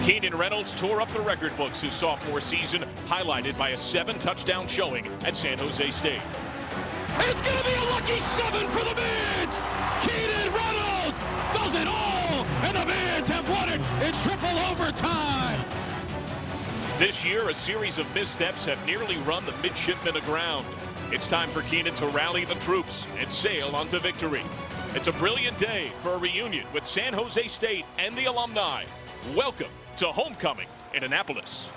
Keenan Reynolds tore up the record books his sophomore season, highlighted by a 7-touchdown showing at San Jose State. It's going to be a lucky 7 for the Bids! Keenan Reynolds does it all, and the Bids have won it in triple overtime! This year, a series of missteps have nearly run the midshipmen aground. It's time for Keenan to rally the troops and sail onto victory. It's a brilliant day for a reunion with San Jose State and the alumni. Welcome to homecoming in Annapolis.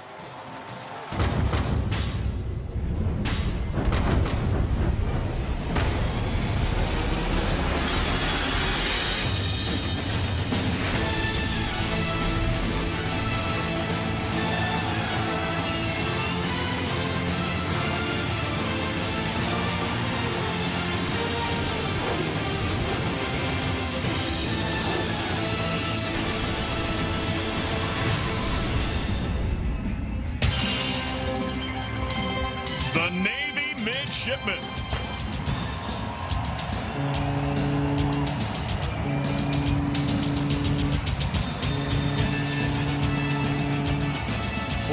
The Navy Midshipmen.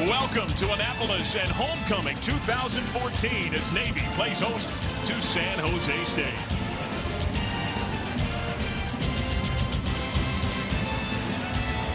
Welcome to Annapolis and homecoming 2014 as Navy plays host to San Jose State.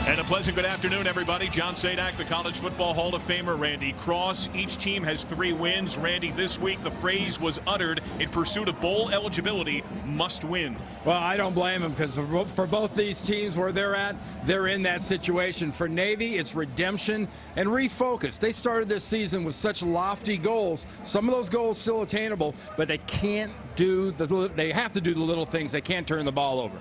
And a pleasant good afternoon, everybody. John Sadak, the College Football Hall of Famer, Randy Cross. Each team has 3 wins. Randy, this week the phrase was uttered in pursuit of bowl eligibility, must win. Well, I don't blame them because for both these teams where they're at, they're in that situation. For Navy, it's redemption and refocus. They started this season with such lofty goals. Some of those goals still attainable, but they can't do they have to do the little things. They can't turn the ball over.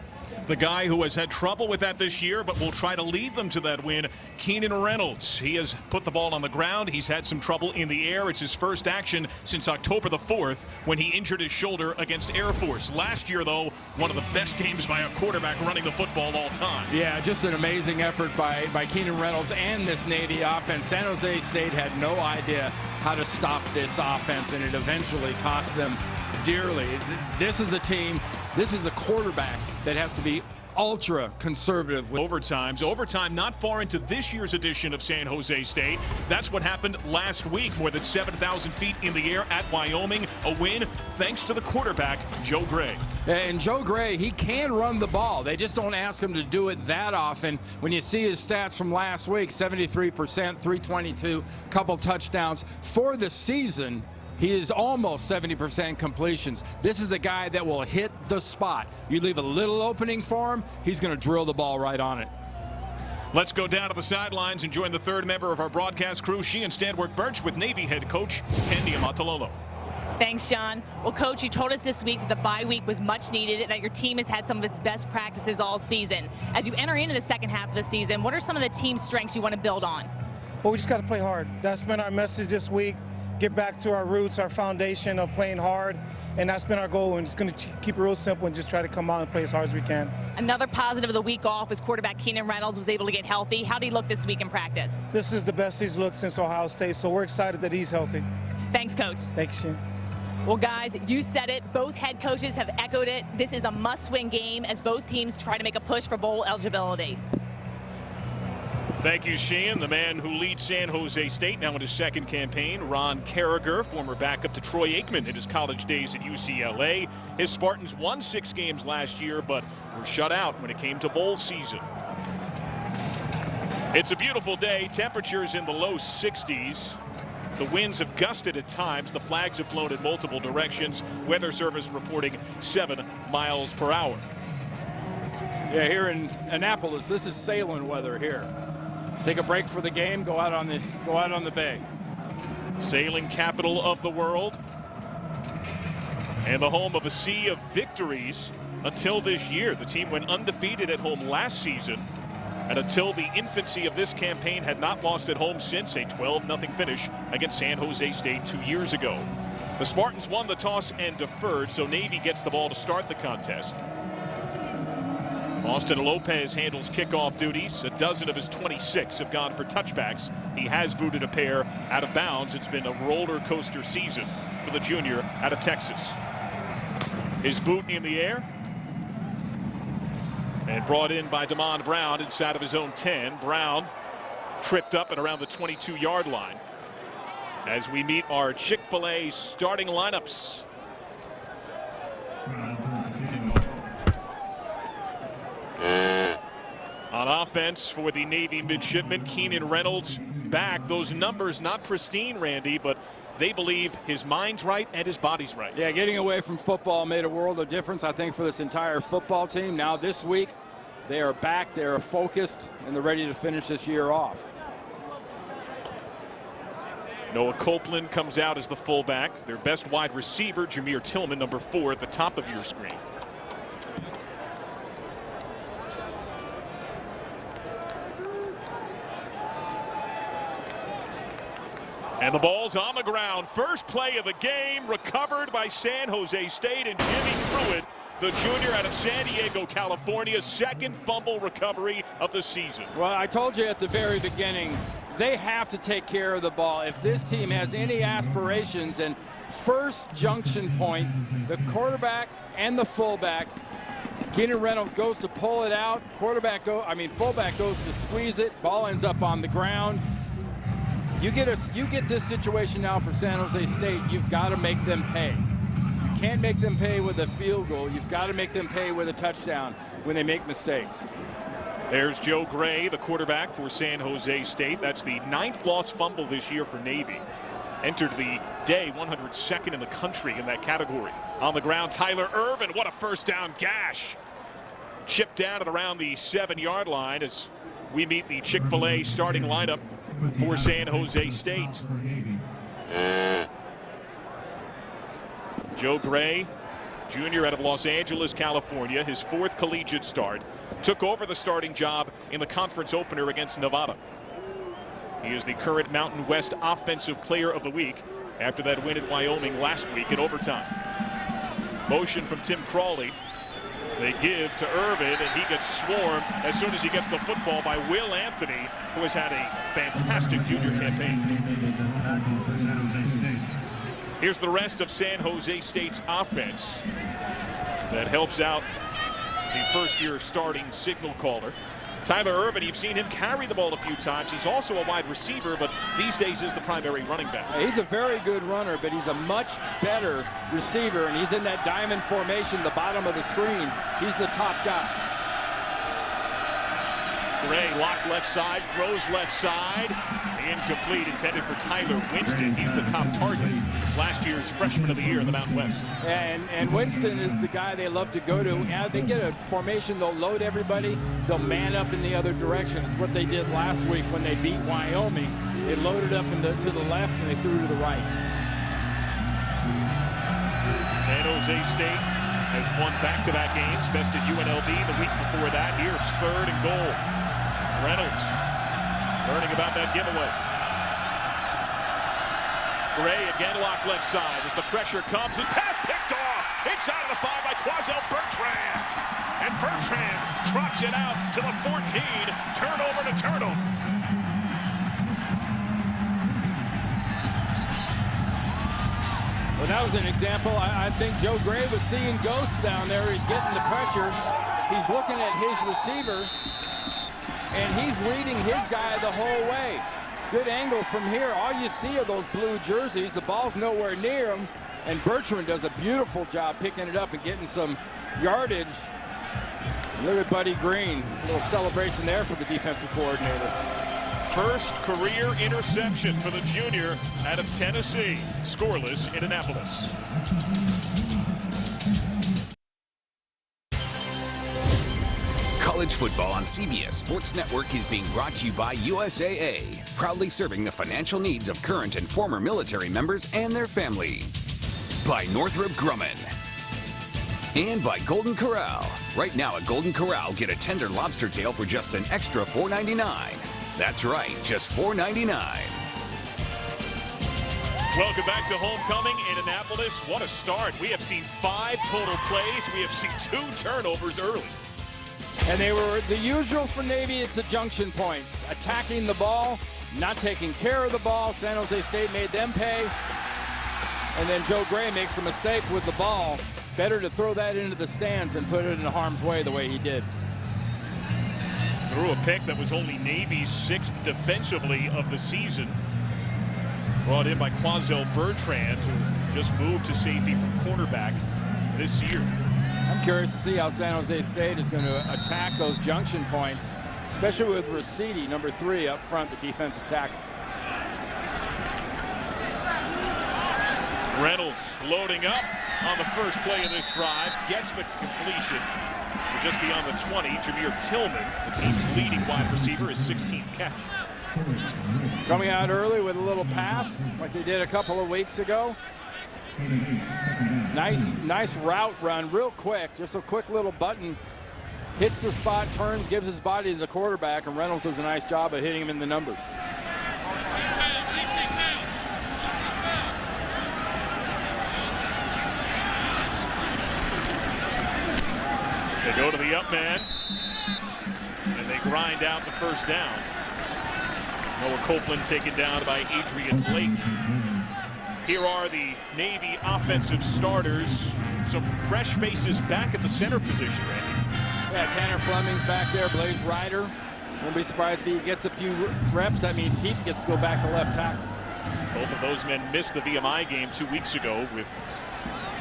The guy who has had trouble with that this year but will try to lead them to that win, Keenan Reynolds. He has put the ball on the ground. He's had some trouble in the air. It's his first action since October the 4th when he injured his shoulder against Air Force. Last year, though, one of the best games by a quarterback running the football all time. Yeah, just an amazing effort by Keenan Reynolds and this Navy offense. San Jose State had no idea how to stop this offense, and it eventually cost them dearly. This is a team, this is a quarterback that has to be ultra conservative with overtime not far into this year's edition of San Jose State. That's what happened last week. More than 7,000 feet in the air at Wyoming. A win thanks to the quarterback, Joe Gray. And Joe Gray, he can run the ball. They just don't ask him to do it that often. When you see his stats from last week, 73%, 322, couple touchdowns. For the season, he is almost 70% completions. This is a guy that will hit the spot. You leave a little opening for him, he's going to drill the ball right on it. Let's go down to the sidelines and join the third member of our broadcast crew, Sheehan Stanwork Birch, with Navy head coach Ken Niumatalolo. Thanks, John. Well, Coach, you told us this week that the bye week was much needed and that your team has had some of its best practices all season. As you enter into the second half of the season, what are some of the team strengths you want to build on? Well, we just got to play hard. That's been our message this week. Get back to our roots, our foundation of playing hard, and that's been our goal. And just going to keep it real simple and just try to come out and play as hard as we can. Another positive of the week off was quarterback Keenan Reynolds was able to get healthy. How did he look this week in practice? This is the best he's looked since Ohio State, so we're excited that he's healthy. Thanks, Coach. Thank you, Shane. Well, guys, you said it. Both head coaches have echoed it. This is a must-win game as both teams try to make a push for bowl eligibility. Thank you, Sheehan. The man who leads San Jose State now in his second campaign, Ron Carragher, former backup to Troy Aikman in his college days at UCLA. His Spartans won 6 games last year, but were shut out when it came to bowl season. It's a beautiful day. Temperatures in the low 60s. The winds have gusted at times. The flags have flown in multiple directions. Weather Service reporting 7 miles per hour. Yeah, here in Annapolis, this is sailing weather here. Take a break for the game, go out on the bay. Sailing capital of the world and the home of a sea of victories until this year. The team went undefeated at home last season, and until the infancy of this campaign had not lost at home since a 12-0 finish against San Jose State 2 years ago. The Spartans won the toss and deferred, so Navy gets the ball to start the contest. Austin Lopez handles kickoff duties. A dozen of his 26 have gone for touchbacks. He has booted a pair out of bounds. It's been a roller coaster season for the junior out of Texas. His boot in the air and brought in by Damon Brown inside of his own 10. Brown tripped up at around the 22-yard line. As we meet our Chick-fil-A starting lineups. On offense for the Navy midshipman, Keenan Reynolds back. Those numbers not pristine, Randy, but they believe his mind's right and his body's right. Yeah, getting away from football made a world of difference, I think, for this entire football team. Now this week, they are back, they are focused, and they're ready to finish this year off. Noah Copeland comes out as the fullback. Their best wide receiver, Jameer Tillman, number 4 at the top of your screen. And the ball's on the ground. First play of the game, recovered by San Jose State, and Jimmy Pruitt, the junior out of San Diego, California, second fumble recovery of the season. Well, I told you at the very beginning, they have to take care of the ball. If this team has any aspirations, and first junction point, the quarterback and the fullback, Keenan Reynolds goes to pull it out, fullback goes to squeeze it, ball ends up on the ground. You get this situation now for San Jose State, you've got to make them pay. You can't make them pay with a field goal. You've got to make them pay with a touchdown when they make mistakes. There's Joe Gray, the quarterback for San Jose State. That's the 9th lost fumble this year for Navy. Entered the day 102nd in the country in that category. On the ground, Tyler Irvin. What a first down gash. Chipped down at around the 7-yard line as we meet the Chick-fil-A starting lineup for San Jose State. Joe Gray, junior out of Los Angeles, California, his 4th collegiate start. Took over the starting job in the conference opener against Nevada. He is the current Mountain West Offensive Player of the Week after that win at Wyoming last week in overtime. Motion from Tim Crawley. They give to Irvin, and he gets swarmed as soon as he gets the football by Will Anthony, who has had a fantastic junior campaign. Here's the rest of San Jose State's offense that helps out the first-year starting signal caller. Tyler Irvin, you've seen him carry the ball a few times. He's also a wide receiver, but these days is the primary running back. He's a very good runner, but he's a much better receiver, and he's in that diamond formation, the bottom of the screen. He's the top guy. Gray locked left side, throws left side. Incomplete, intended for Tyler Winston. He's the top target. Last year's freshman of the year in the Mountain West. And Winston is the guy they love to go to. They get a formation, they'll load everybody, they'll man up in the other direction. It's what they did last week when they beat Wyoming. They loaded up to the left and they threw to the right. San Jose State has won back-to-back games. Bested UNLV the week before that. Here it's 3rd and goal. Reynolds learning about that giveaway. Gray again locked left side as the pressure comes. His pass picked off inside of the 5 by Quazell Bertrand. And Bertrand drops it out to the 14. Turnover to turnover. Well, that was an example. I think Joe Gray was seeing ghosts down there. He's getting the pressure. He's looking at his receiver. And he's reading his guy the whole way. Good angle from here. All you see are those blue jerseys. The ball's nowhere near him. And Bertrand does a beautiful job picking it up and getting some yardage. Look at Buddy Green. A little celebration there for the defensive coordinator. First career interception for the junior out of Tennessee. Scoreless in Annapolis. College football on CBS Sports Network is being brought to you by USAA, proudly serving the financial needs of current and former military members and their families. By Northrop Grumman. And by Golden Corral. Right now at Golden Corral, get a tender lobster tail for just an extra $4.99. That's right, just $4.99. Welcome back to homecoming in Annapolis. What a start. We have seen 5 total plays. We have seen 2 turnovers early. And they were the usual for Navy. It's a junction point. Attacking the ball, not taking care of the ball. San Jose State made them pay. And then Joe Gray makes a mistake with the ball. Better to throw that into the stands than put it in harm's way the way he did. Threw a pick that was only Navy's 6th defensively of the season. Brought in by Quazell Bertrand, who just moved to safety from cornerback this year. I'm curious to see how San Jose State is going to attack those junction points, especially with Rosidi, number 3, up front, the defensive tackle. Reynolds loading up on the first play of this drive, gets the completion to just beyond the 20. Jameer Tillman, the team's leading wide receiver, his 16th catch. Coming out early with a little pass like they did a couple of weeks ago. Nice route run, real quick, just a quick little button. Hits the spot, turns, gives his body to the quarterback, and Reynolds does a nice job of hitting him in the numbers. They go to the up man, and they grind out the first down. Noah Copeland taken down by Adrian Blake. Here are the Navy offensive starters. Some fresh faces back at the center position, Randy. Yeah, Tanner Fleming's back there, Blaze Ryder. Won't be surprised if he gets a few reps. That means he gets to go back to left tackle. Both of those men missed the VMI game 2 weeks ago with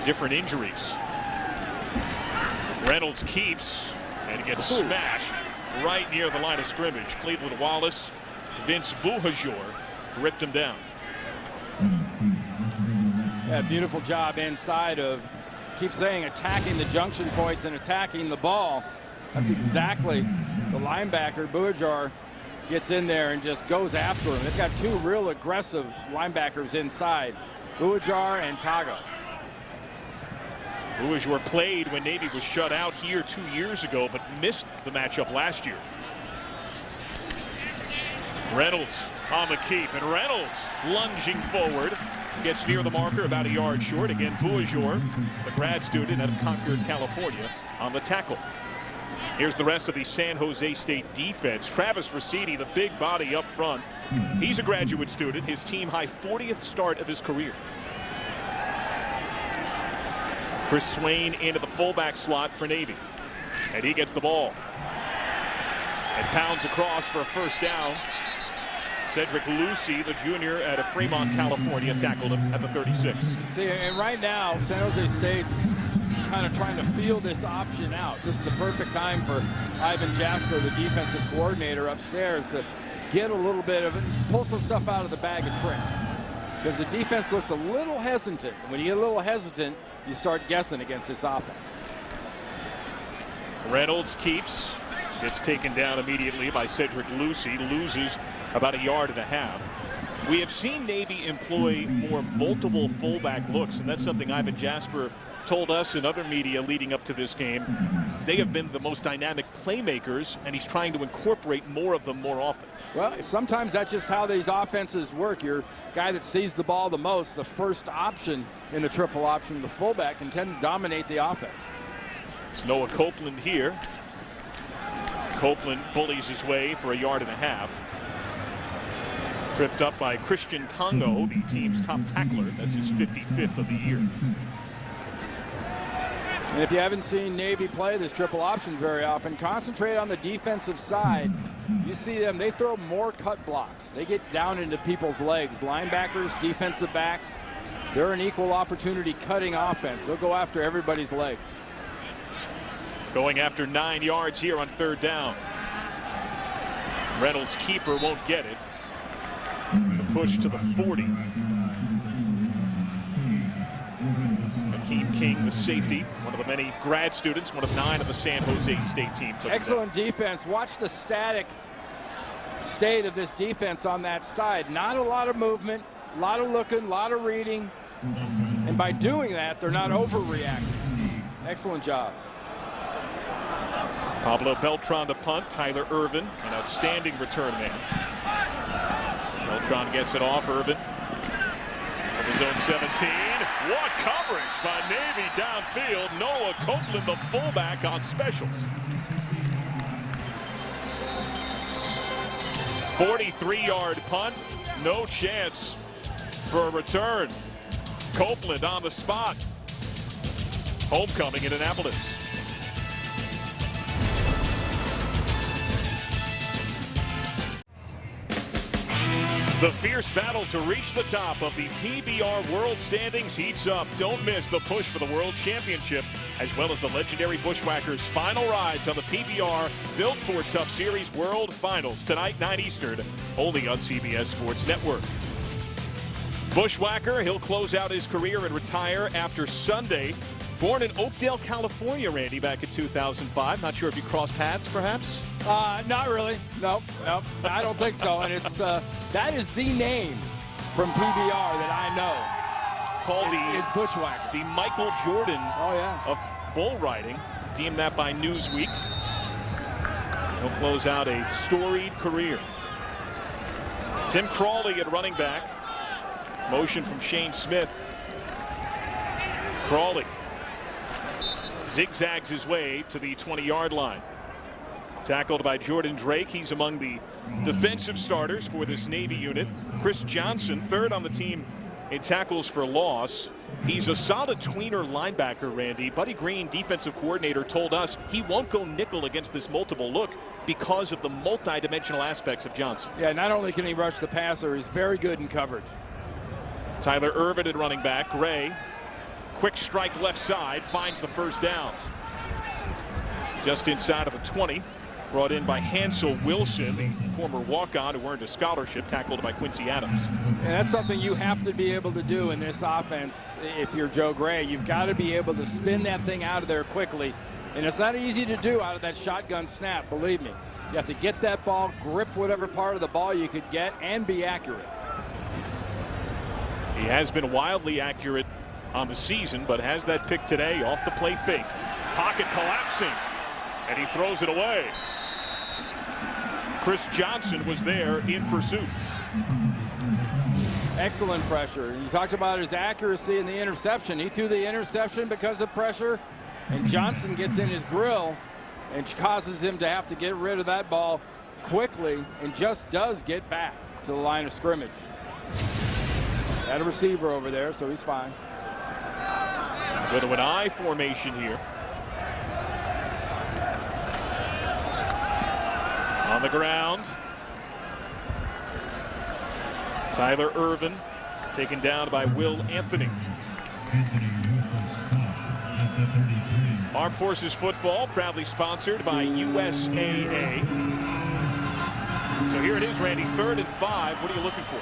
different injuries. Reynolds keeps, and it gets smashed right near the line of scrimmage. Cleveland Wallace, Vince Buhajor ripped him down. Yeah, beautiful job inside of, keep saying, attacking the junction points and attacking the ball. That's exactly the linebacker. Buhajor gets in there and just goes after him. They've got 2 real aggressive linebackers inside, Buhajor and Tago. Buhajor played when Navy was shut out here 2 years ago, but missed the matchup last year. Reynolds on the keep, and Reynolds lunging forward. Gets near the marker, about a yard short. Again, Buhajor, the grad student out of Concord, California, on the tackle. Here's the rest of the San Jose State defense. Travis Rosidi, the big body up front. He's a graduate student, his team high 40th start of his career. Chris Swain into the fullback slot for Navy. And he gets the ball. And pounds across for a first down. Cedric Lucy, the junior out of Fremont, California, tackled him at the 36. See, and right now, San Jose State's kind of trying to feel this option out. This is the perfect time for Ivan Jasper, the defensive coordinator upstairs, to get a little bit of it, pull some stuff out of the bag of tricks. Because the defense looks a little hesitant. When you get a little hesitant, you start guessing against this offense. Reynolds keeps, gets taken down immediately by Cedric Lucy, loses about a yard and a half. We have seen Navy employ more multiple fullback looks, and that's something Ivan Jasper told us and other media leading up to this game. They have been the most dynamic playmakers, and he's trying to incorporate more of them more often. Well, sometimes that's just how these offenses work. Your guy that sees the ball the most, the first option in the triple option, the fullback, can tend to dominate the offense. It's Noah Copeland here. Copeland bullies his way for a yard and a half. Tripped up by Christian Tongo, the team's top tackler. That's his 55th of the year. And if you haven't seen Navy play this triple option very often, concentrate on the defensive side. You see them, they throw more cut blocks. They get down into people's legs. Linebackers, defensive backs, they're an equal opportunity cutting offense. They'll go after everybody's legs. Going after 9 yards here on third down. Reynolds' keeper won't get it. The push to the 40. Akeem King, the safety, one of the many grad students, one of 9 of the San Jose State team. Excellent defense. Watch the static state of this defense on that side. Not a lot of movement, a lot of looking, a lot of reading. And by doing that, they're not overreacting. Excellent job. Pablo Beltran to punt. Tyler Irvin, an outstanding return man. Beltran gets it off. Irvin from his own 17. What coverage by Navy downfield. Noah Copeland, the fullback, on specials. 43-yard punt. No chance for a return. Copeland on the spot. Homecoming in Annapolis. The fierce battle to reach the top of the PBR World Standings heats up. Don't miss the push for the World Championship, as well as the legendary Bushwhackers' final rides on the PBR Built for Tough Series World Finals tonight, 9 Eastern, only on CBS Sports Network. Bushwhacker, he'll close out his career and retire after Sunday. Born in Oakdale, California, Randy, back in 2005. Not sure if you crossed paths, perhaps? Not really. Nope. I don't think so. And it's that is the name from PBR that I know. Called is Bushwhacker. The Michael Jordan of bull riding. Deemed that by Newsweek. He'll close out a storied career. Tim Crawley at running back. Motion from Shane Smith. Crawley zigzags his way to the 20-yard line. Tackled by Jordan Drake. He's among the defensive starters for this Navy unit. Chris Johnson, third on the team in tackles for loss. He's a solid tweener linebacker, Randy. Buddy Green, defensive coordinator, told us he won't go nickel against this multiple look because of the multi-dimensional aspects of Johnson. Yeah, not only can he rush the passer, he's very good in coverage. Tyler Irvin at running back. Gray, quick strike left side, finds the first down. Just inside of the 20. Brought in by Hansel Wilson, the former walk-on who earned a scholarship, tackled by Quincy Adams. And that's something you have to be able to do in this offense if you're Joe Gray. You've got to be able to spin that thing out of there quickly. And it's not easy to do out of that shotgun snap, believe me. You have to get that ball, grip whatever part of the ball you could get, and be accurate. He has been wildly accurate on the season, but has that pick today off the play fake. Pocket collapsing, and he throws it away. Chris Johnson was there in pursuit. Excellent pressure. You talked about his accuracy in the interception. He threw the interception because of pressure, and Johnson gets in his grill and causes him to have to get rid of that ball quickly, and just does get back to the line of scrimmage. Had a receiver over there, so he's fine. Go to an I formation here. On the ground. Tyler Irvin taken down by Will Anthony. Armed Forces Football, proudly sponsored by USAA. So here it is, Randy, 3rd and 5. What are you looking for?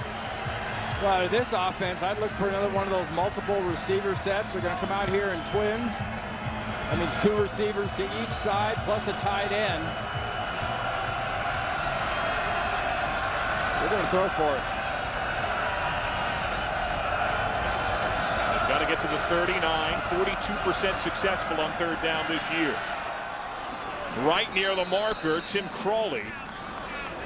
Well, this offense, I'd look for another one of those multiple receiver sets. They're going to come out here in twins. That means 2 receivers to each side, plus a tight end. They're going to throw for it. They've got to get to the 39. 42% successful on 3rd down this year. Right near the marker, Tim Crawley.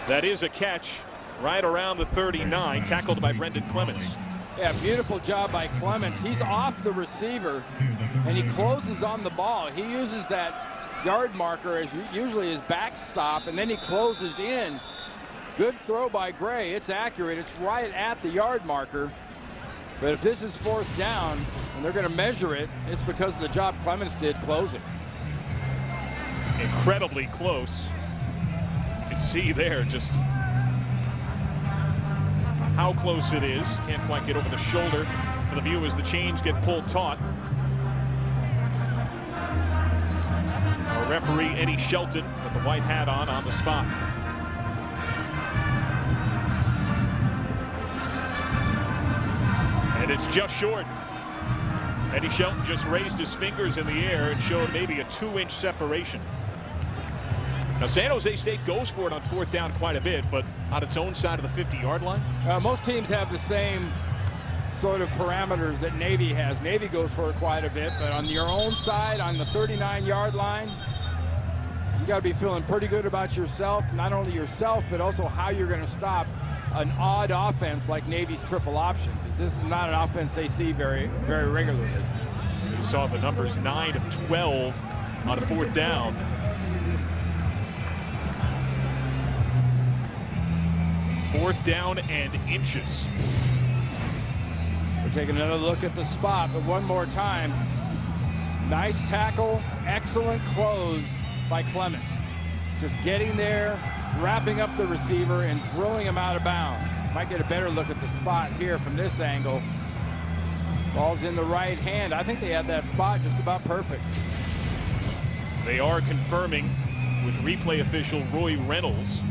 That is a catch right around the 39, tackled by Brendan Clements. Yeah, beautiful job by Clements. He's off the receiver, and he closes on the ball. He uses that yard marker as usually his backstop, and then he closes in. Good throw by Gray. It's accurate. It's right at the yard marker. But if this is 4th down and they're going to measure it, it's because of the job Clements did closing. Incredibly close. You can see there just how close it is. Can't quite get over the shoulder for the view as the chains get pulled taut. Our referee Eddie Shelton with the white hat on the spot. And it's just short. Eddie Shelton just raised his fingers in the air and showed maybe a 2-inch separation. Now San Jose State goes for it on 4th down quite a bit, but on its own side of the 50-yard line. Most teams have the same sort of parameters that Navy has. Navy goes for it quite a bit, but on your own side, on the 39-yard line, you got to be feeling pretty good about yourself, not only yourself, but also how you're going to stop an odd offense like Navy's triple option, because this is not an offense they see very, very regularly. You saw the numbers 9 of 12 on a 4th down. Fourth down and inches. We're taking another look at the spot, but one more time. Nice tackle, excellent close by Clements. Just getting there, wrapping up the receiver and throwing him out of bounds. Might get a better look at the spot here from this angle. Ball's in the right hand. I think they had that spot just about perfect. They are confirming with replay official Roy Reynolds.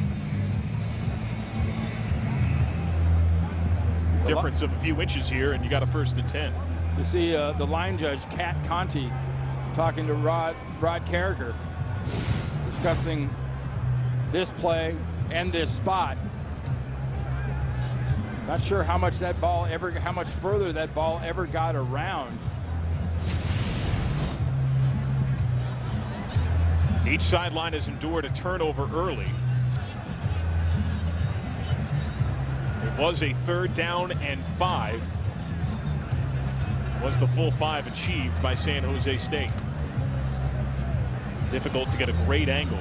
Difference of a few inches here, and you got a 1st and 10. You see the line judge, Kat Conti, talking to Rod Carriger, discussing this play and this spot. Not sure how much further that ball ever got around. Each sideline has endured a turnover early. It was a 3rd down and 5. Was the full 5 achieved by San Jose State? Difficult to get a great angle.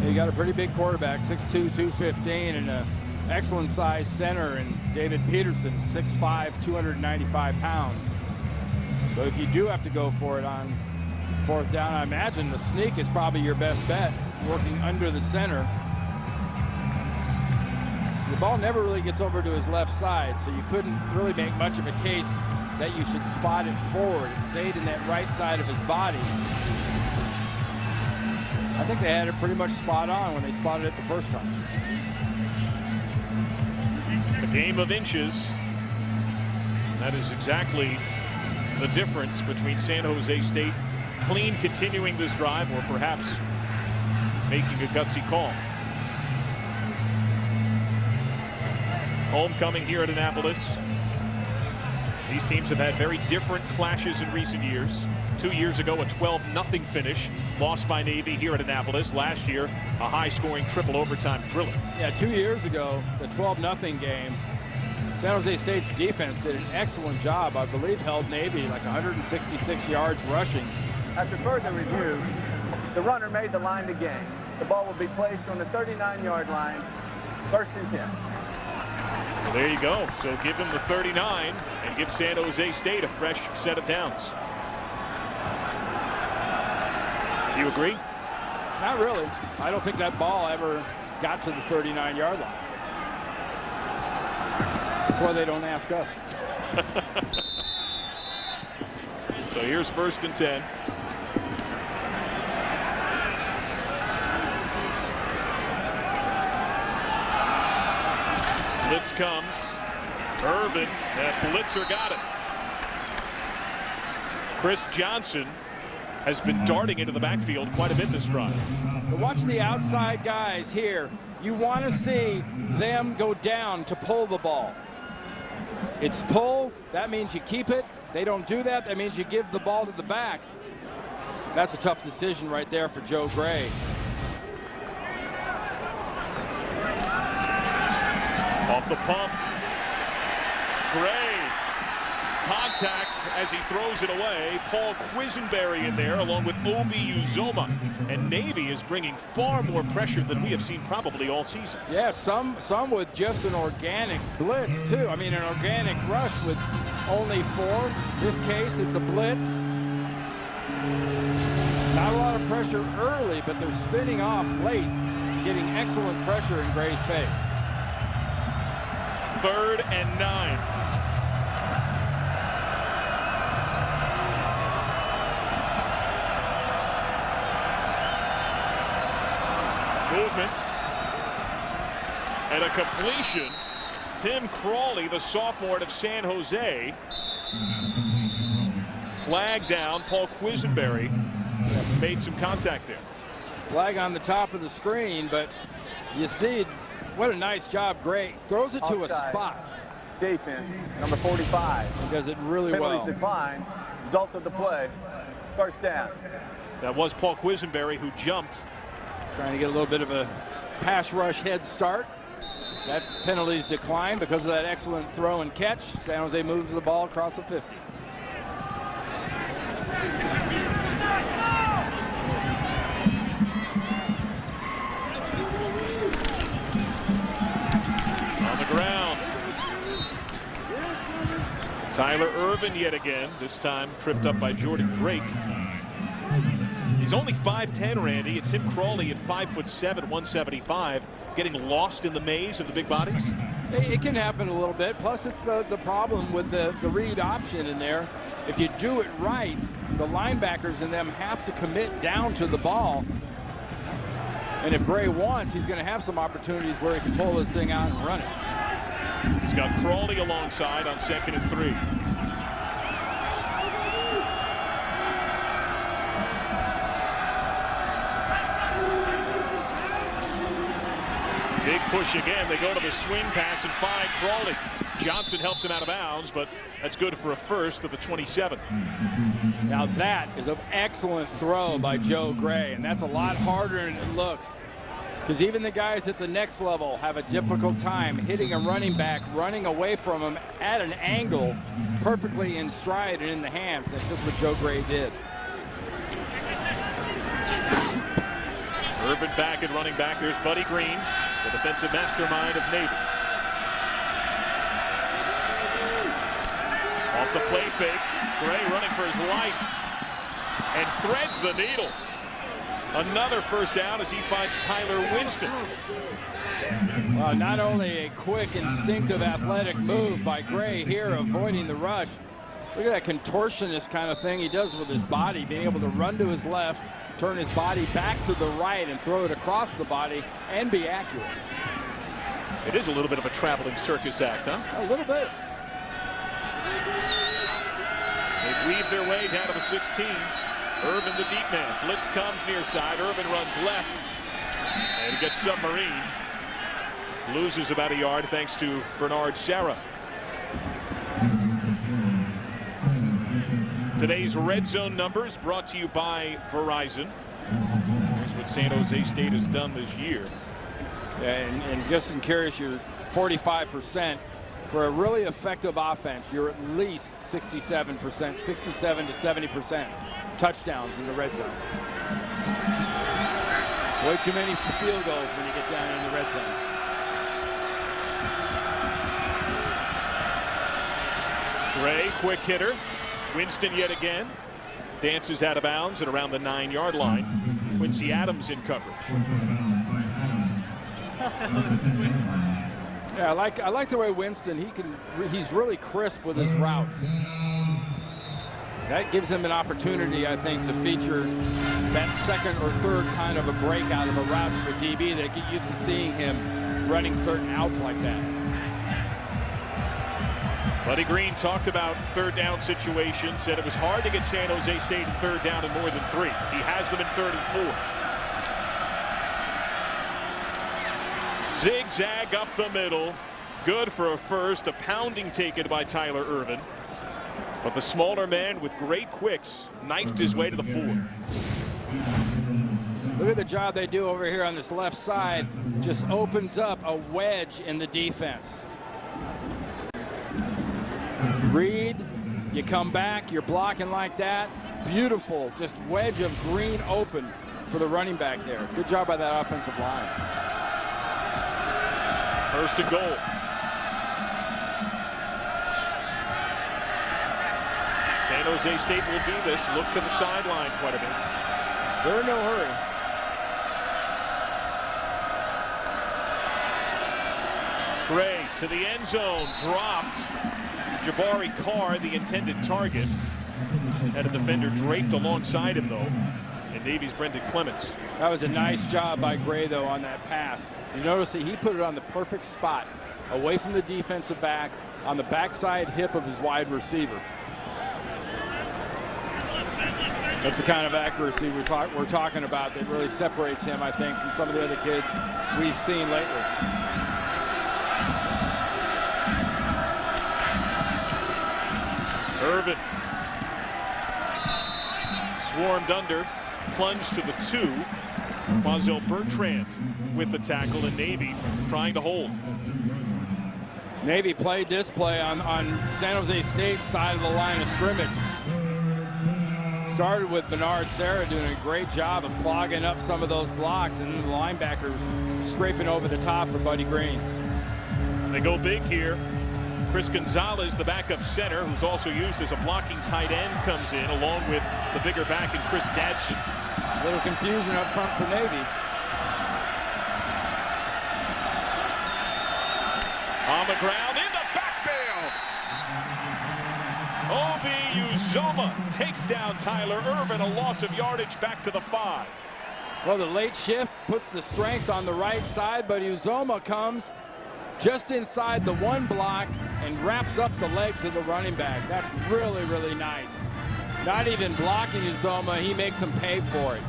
You got a pretty big quarterback, 6'2", 215, and an excellent size center, and David Peterson, 6'5", 295 pounds. So if you do have to go for it on 4th down, I imagine the sneak is probably your best bet, working under the center. So the ball never really gets over to his left side, so you couldn't really make much of a case that you should spot it forward. It stayed in that right side of his body. I think they had it pretty much spot on when they spotted it the first time. A game of inches. That is exactly the difference between San Jose State clean continuing this drive or perhaps making a gutsy call. Homecoming here at Annapolis. These teams have had very different clashes in recent years. 2 years ago, a 12-0 finish, lost by Navy here at Annapolis. Last year, a high-scoring triple overtime thriller. Yeah, 2 years ago, the 12-0 game, San Jose State's defense did an excellent job. I believe held Navy like 166 yards rushing. After further review, the runner made the line to gain. The ball will be placed on the 39-yard line, 1st and 10. Well, there you go. So give him the 39 and give San Jose State a fresh set of downs. You agree? Not really. I don't think that ball ever got to the 39-yard line. That's why they don't ask us. So here's 1st and 10. Blitz comes. Irvin, that blitzer got it. Chris Johnson has been darting into the backfield quite a bit this drive. But watch the outside guys here. You want to see them go down to pull the ball. It's pull. That means you keep it. They don't do that. That means you give the ball to the back. That's a tough decision right there for Joe Gray. Off the pump. Gray. Contact as he throws it away. Paul Quisenberry in there along with Obi Uzoma. And Navy is bringing far more pressure than we have seen probably all season. Yeah, some with just an organic blitz too. I mean, an organic rush with only 4. In this case, it's a blitz. Not a lot of pressure early, but they're spinning off late, getting excellent pressure in Gray's face. 3rd and 9. Movement and a completion. Tim Crawley, the sophomore out of San Jose. Flag down. Paul Quisenberry made some contact there. Flag on the top of the screen, but you see what a nice job. Gray throws it to a spot. Defense, number 45. He does it really well. Penalties declined. Result of the play, 1st down. That was Paul Quisenberry who jumped. Trying to get a little bit of a pass rush head start. That penalty's declined because of that excellent throw and catch. San Jose moves the ball across the 50. On the ground. Tyler Irvin yet again, this time tripped up by Jordan Drake. He's only 5'10", Randy. It's Tim Crawley at 5'7", 175, getting lost in the maze of the big bodies. It can happen a little bit. Plus, it's the problem with the read option in there. If you do it right, the linebackers and them have to commit down to the ball. And if Gray wants, he's going to have some opportunities where he can pull this thing out and run it. He's got Crawley alongside on 2nd and 3. Big push again. They go to the swing pass and find Crawley. Johnson helps him out of bounds, but that's good for a first to the 27. Now that is an excellent throw by Joe Gray, and that's a lot harder than it looks. Because even the guys at the next level have a difficult time hitting a running back, running away from him at an angle, perfectly in stride and in the hands. That's just what Joe Gray did. Irvin back at running back. There's Buddy Green, the defensive mastermind of Navy. Off the play fake, Gray running for his life and threads the needle. Another first down as he finds Tyler Winston. Well, not only a quick, instinctive, athletic move by Gray here, avoiding the rush. Look at that contortionist kind of thing he does with his body, being able to run to his left, turn his body back to the right, and throw it across the body and be accurate. It is a little bit of a traveling circus act, huh? A little bit. They weave their way down to the 16. Irvin, the deep man. Blitz comes near side. Irvin runs left. And he gets submarine. Loses about a yard thanks to Bernard Serra. Today's red zone numbers brought to you by Verizon. Here's what San Jose State has done this year. And just in case you're 45%, for a really effective offense, you're at least 67%, 67 to 70% touchdowns in the red zone. It's way too many field goals when you get down in the red zone. Gray, quick hitter. Winston yet again. Dances out of bounds at around the 9-yard line. Quincy Adams in coverage. Yeah, I like the way Winston, he's really crisp with his routes. That gives him an opportunity, I think, to feature that second or third kind of a break out of a route to the DB. They get used to seeing him running certain outs like that. Buddy Green talked about third down situations, said it was hard to get San Jose State in third down in more than 3. He has them in 3rd and 4. Zigzag up the middle. Good for a first. A pounding taken by Tyler Irvin. But the smaller man with great quicks knifed his way to the 4. Look at the job they do over here on this left side. Just opens up a wedge in the defense. Read, you come back, you're blocking like that. Beautiful, just wedge of green open for the running back there. Good job by that offensive line. 1st and goal. San Jose State will do this. Look to the sideline quite a bit. They're in no hurry. Gray to the end zone, dropped. Jabari Carr, the intended target. Had a defender draped alongside him, though. And Navy's Brendan Clements. That was a nice job by Gray, though, on that pass. You notice that he put it on the perfect spot, away from the defensive back, on the backside hip of his wide receiver. That's the kind of accuracy we're talking about that really separates him, I think, from some of the other kids we've seen lately. Irvin swarmed under, plunged to the 2. Quazell Bertrand with the tackle, and Navy trying to hold. Navy played this play on San Jose State's side of the line of scrimmage. Started with Bernard Serra doing a great job of clogging up some of those blocks, and then the linebackers scraping over the top for Buddy Green. They go big here. Chris Gonzalez, the backup center, who's also used as a blocking tight end, comes in along with the bigger back and Chris Dadson. A little confusion up front for Navy. On the ground, in the backfield. Obi Uzoma takes down Tyler Irvin, a loss of yardage back to the 5. Well, the late shift puts the strength on the right side, but Uzoma comes just inside the 1 block and wraps up the legs of the running back. That's really, really nice. Not even blocking Uzoma, he makes him pay for it.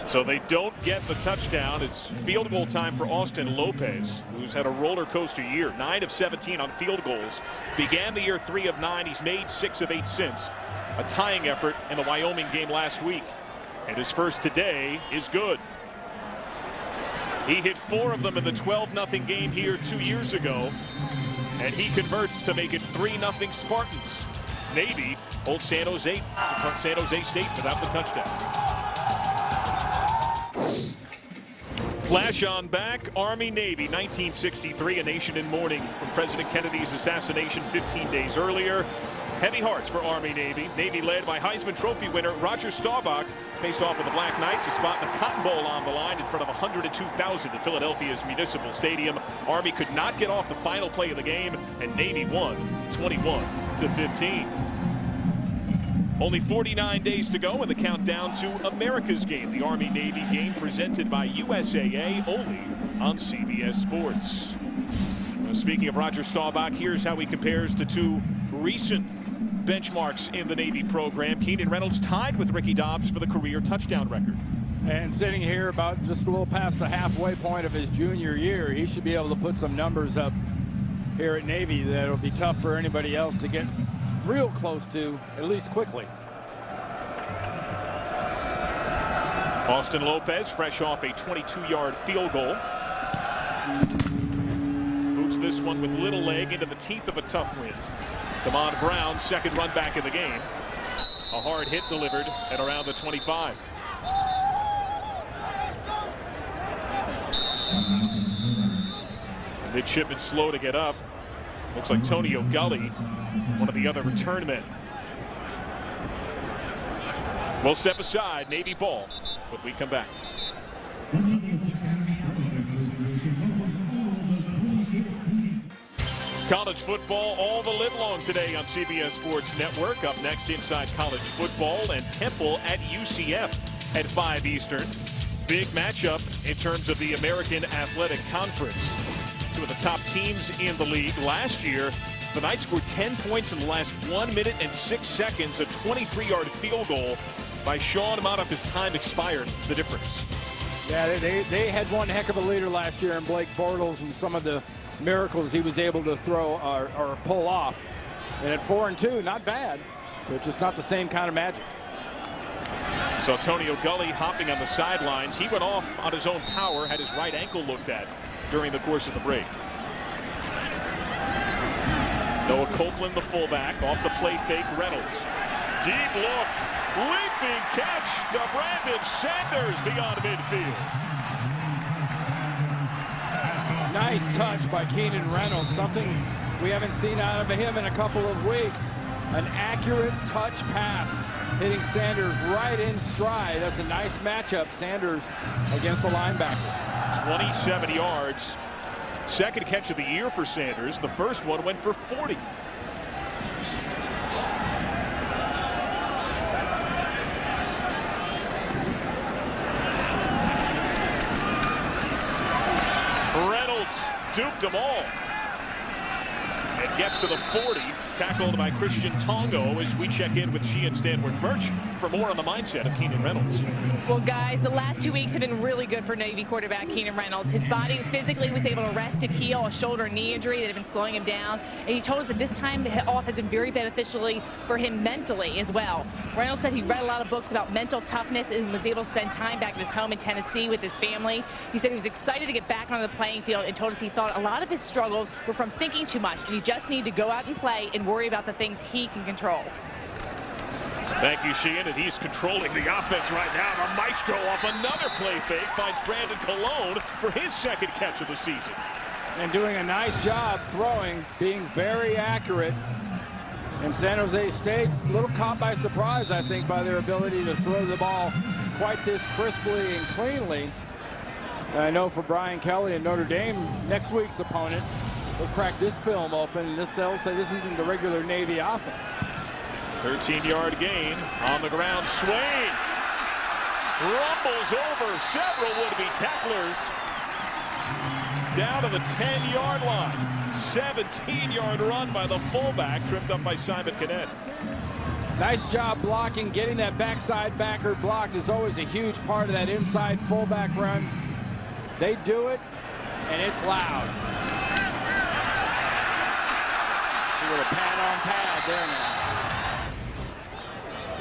So they don't get the touchdown. It's field goal time for Austin Lopez, who's had a roller coaster year. 9 of 17 on field goals. Began the year 3 of 9. He's made 6 of 8 since. A tying effort in the Wyoming game last week. And his first today is good. He hit 4 of them in the 12-0 game here 2 years ago. And he converts to make it 3-0 Spartans. Navy holds San Jose State without the touchdown. Flash on back, Army-Navy, 1963, a nation in mourning from President Kennedy's assassination 15 days earlier. Heavy hearts for Army-Navy. Navy led by Heisman Trophy winner Roger Staubach faced off with the Black Knights, a spot in the Cotton Bowl on the line in front of 102,000 at Philadelphia's Municipal Stadium. Army could not get off the final play of the game, and Navy won 21-15. Only 49 days to go in the countdown to America's game, the Army-Navy game presented by USAA, only on CBS Sports. Now, speaking of Roger Staubach, here's how he compares to 2 recent benchmarks in the Navy program. Keenan Reynolds tied with Ricky Dobbs for the career touchdown record. And sitting here about just a little past the halfway point of his junior year, he should be able to put some numbers up here at Navy that'll be tough for anybody else to get real close to, at least quickly. Austin Lopez, fresh off a 22-yard field goal. Boots this one with little leg into the teeth of a tough wind. Damon Brown, second run back in the game. A hard hit delivered at around the 25. Midshipman slow to get up. Looks like Tony O'Gully, one of the other return men. We'll step aside, Navy ball, when we come back. College football all the live long today on CBS Sports Network. Up next, Inside College Football and Temple at UCF at 5 Eastern. Big matchup in terms of the American Athletic Conference. 2 of the top teams in the league. Last year, the Knights scored 10 points in the last 1 minute and 6 seconds. A 23-yard field goal by Sean Mott. His time expired. The difference. Yeah, they had one heck of a leader last year in Blake Bortles and some of the miracles he was able to throw or pull off. And at 4-2, not bad, but just not the same kind of magic. So Antonio Gully hopping on the sidelines. He went off on his own power, had his right ankle looked at during the course of the break. Noah Copeland, the fullback, off the play fake. Reynolds. Deep look. Leaping catch to Brandon Sanders beyond midfield. Nice touch by Keenan Reynolds. Something we haven't seen out of him in a couple of weeks. An accurate touch pass hitting Sanders right in stride. That's a nice matchup. Sanders against the linebacker. 27 yards. Second catch of the year for Sanders. The first one went for 40. Reynolds duped them all. And gets to the 40. Tackled by Christian Tongo as we check in with Sheehan Stanward Birch for more on the mindset of Keenan Reynolds. Well, guys, the last 2 weeks have been really good for Navy quarterback Keenan Reynolds. His body physically was able to rest and heal a shoulder and knee injury that had been slowing him down. And he told us that this time off has been very beneficially for him mentally as well. Reynolds said he read a lot of books about mental toughness and was able to spend time back at his home in Tennessee with his family. He said he was excited to get back on the playing field and told us he thought a lot of his struggles were from thinking too much and he just needed to go out and play and worry about the things he can control. Thank you, Sheehan, and he's controlling the offense right now. The maestro off another play fake finds Brandon Colon for his second catch of the season. And doing a nice job throwing, being very accurate. And San Jose State, a little caught by surprise, I think, by their ability to throw the ball quite this crisply and cleanly. And I know for Brian Kelly and Notre Dame, next week's opponent, they'll crack this film open, and they'll say this isn't the regular Navy offense. 13-yard gain on the ground. Swain rumbles over several would-be tacklers down to the 10-yard line. 17-yard run by the fullback, tripped up by Simon Cadet. Nice job blocking. Getting that backside backer blocked is always a huge part of that inside fullback run. They do it, and it's loud. See a little pad on pad there now.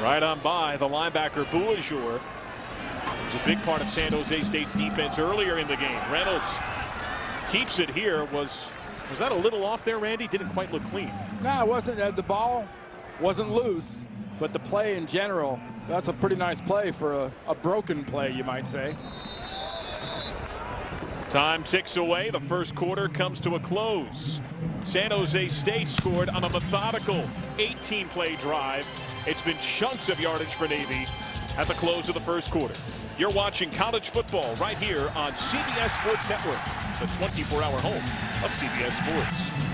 Right on by the linebacker Boulajour. Was a big part of San Jose State's defense earlier in the game. Reynolds keeps it here. Was that a little off there, Randy? Didn't quite look clean. No, it wasn't. The ball wasn't loose, but the play in general, that's a pretty nice play for a broken play, you might say. Time ticks away. The first quarter comes to a close. San Jose State scored on a methodical 18-play drive. It's been chunks of yardage for Navy at the close of the first quarter. You're watching college football right here on CBS Sports Network, the 24-hour home of CBS Sports.